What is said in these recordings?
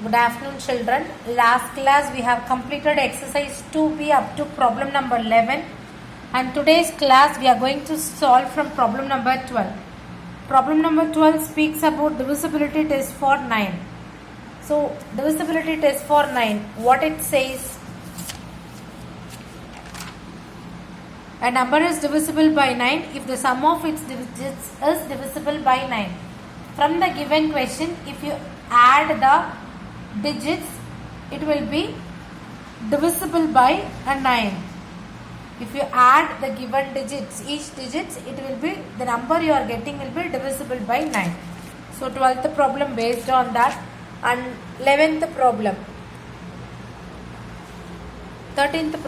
Good afternoon, children. Last class we have completed exercise 2B up to problem number 11, and today's class we are going to solve from problem number 12. Problem number 12 speaks about divisibility test for 9. So, divisibility test for 9, what it says? A number is divisible by 9 if the sum of its digits is divisible by 9. From the given question, if you add the digits, it will be divisible by a 9. If you add the given digits, each digits, it will be, the number you are getting will be divisible by 9. So 12th problem based on that, and 11th problem. 13th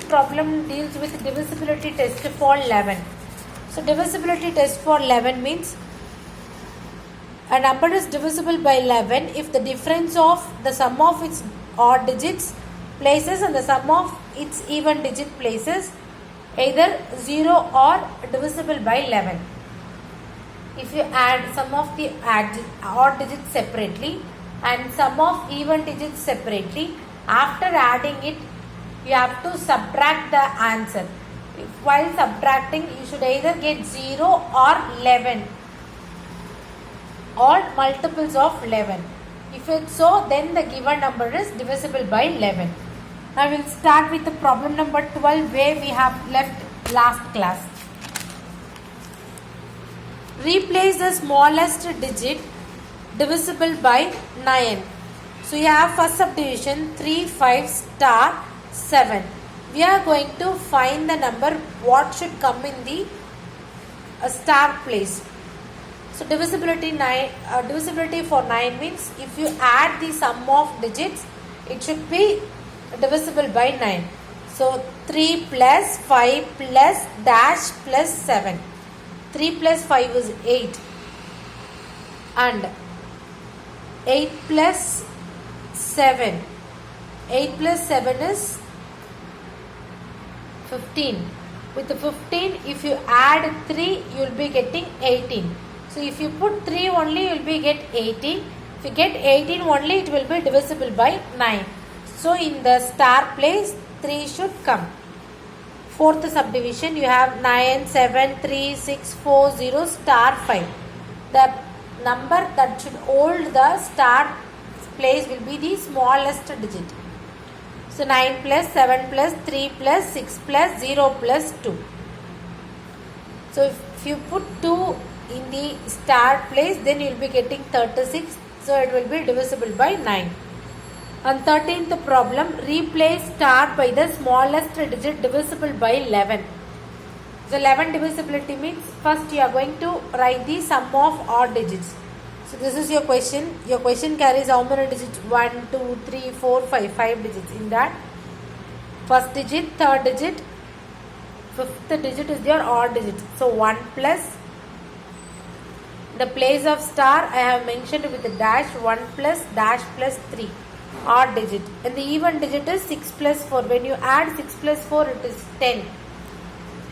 problem deals with divisibility test for 11. So divisibility test for 11 means a number is divisible by 11 if the difference of the sum of its odd digits places and the sum of its even digit places either 0 or divisible by 11. If you add sum of the odd digits separately and sum of even digits separately, after adding it, you have to subtract the answer. While subtracting, you should either get 0 or 11 or multiples of 11. If it's so, then the given number is divisible by 11. I will start with the problem number 12 where we have left last class. Replace the smallest digit divisible by 9. So you have first subdivision 3, 5, star 7. We are going to find the number what should come in the star place. So divisibility for 9 means if you add the sum of digits, it should be divisible by 9. So 3 plus 5 plus dash plus 7. 3 plus 5 is 8 and 8 plus 7. 8 plus 7 is 15. With the 15, if you add 3, you will be getting 18. So if you put 3 only, you will be get 18. If you get 18 only, it will be divisible by 9. So in the star place, 3 should come. Fourth subdivision, you have 9, 7, 3, 6, 4, 0, star 5. The number that should hold the star place will be the smallest digit. So 9 plus 7 plus 3 plus 6 plus 0 plus 2. So if you put 2 in the star place, then you will be getting 36. So it will be divisible by 9. And 13th problem, replace star by the smallest digit divisible by 11. So 11 divisibility means first you are going to write the sum of odd digits. So this is your question. Your question carries how many digits? 1, 2, 3, 4, 5. 5 digits. In that, first digit, third digit, fifth digit is your odd digit. So 1 plus, the place of star I have mentioned with the dash, 1 plus dash plus 3. Odd digit. And the even digit is 6 plus 4. When you add 6 plus 4, it is 10.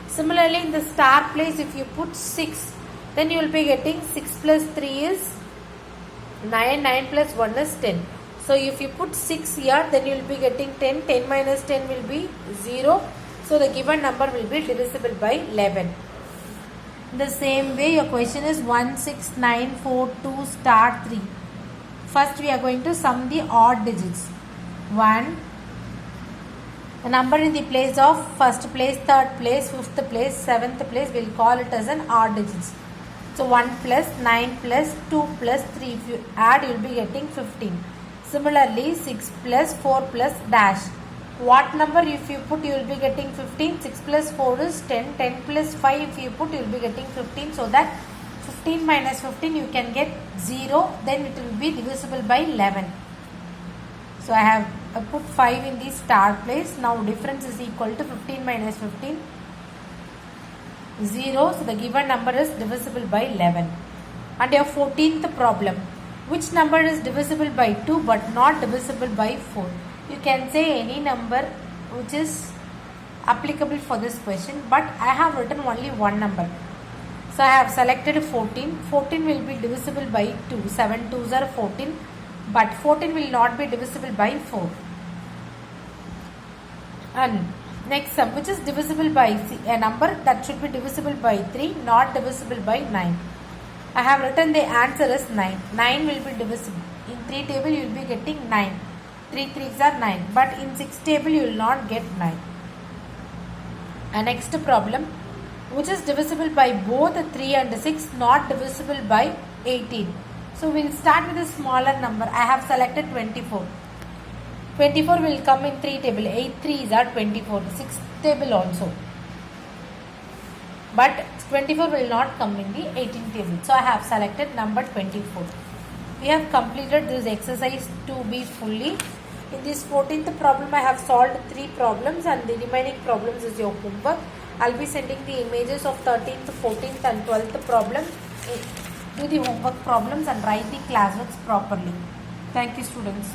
Similarly, in the star place, if you put 6, then you will be getting 6 plus 3 is 9, 9 plus 1 is 10. So if you put 6 here, then you will be getting 10. 10 minus 10 will be 0. So the given number will be divisible by 11. In the same way, your question is 1, 6, 9, 4, 2, star 3. First, we are going to sum the odd digits. 1, the number in the place of first place, third place, fifth place, seventh place, we will call it as an odd digits. So 1 plus 9 plus 2 plus 3. If you add, you will be getting 15. Similarly, 6 plus 4 plus dash. What number if you put, you will be getting 15. 6 plus 4 is 10. 10 plus 5 if you put, you will be getting 15. So that 15 minus 15 you can get 0. Then it will be divisible by 11. So I have put 5 in the star place. Now difference is equal to 15 minus 15. 0. So the given number is divisible by 11. And your 14th problem. Which number is divisible by 2 but not divisible by 4? You can say any number which is applicable for this question, but I have written only one number. So I have selected 14. 14 will be divisible by 2. 7 2s are 14. but 14 will not be divisible by 4. And next sum, which is divisible by a number that should be divisible by 3, not divisible by 9. I have written the answer is 9. 9 will be divisible. In 3 table you will be getting 9. 3 3s are 9. But in 6 table you will not get 9. And next problem, which is divisible by both 3 and 6, not divisible by 18. So we will start with a smaller number. I have selected 24. 24 will come in 3 table. 8 3s are 24. 6 table also. But 24 will not come in the 18 table. So I have selected number 24. We have completed this exercise 2B fully. In this 14th problem, I have solved 3 problems and the remaining problems is your homework. I'll be sending the images of 13th, 14th and 12th problem. Do the homework problems and write the classworks properly. Thank you, students.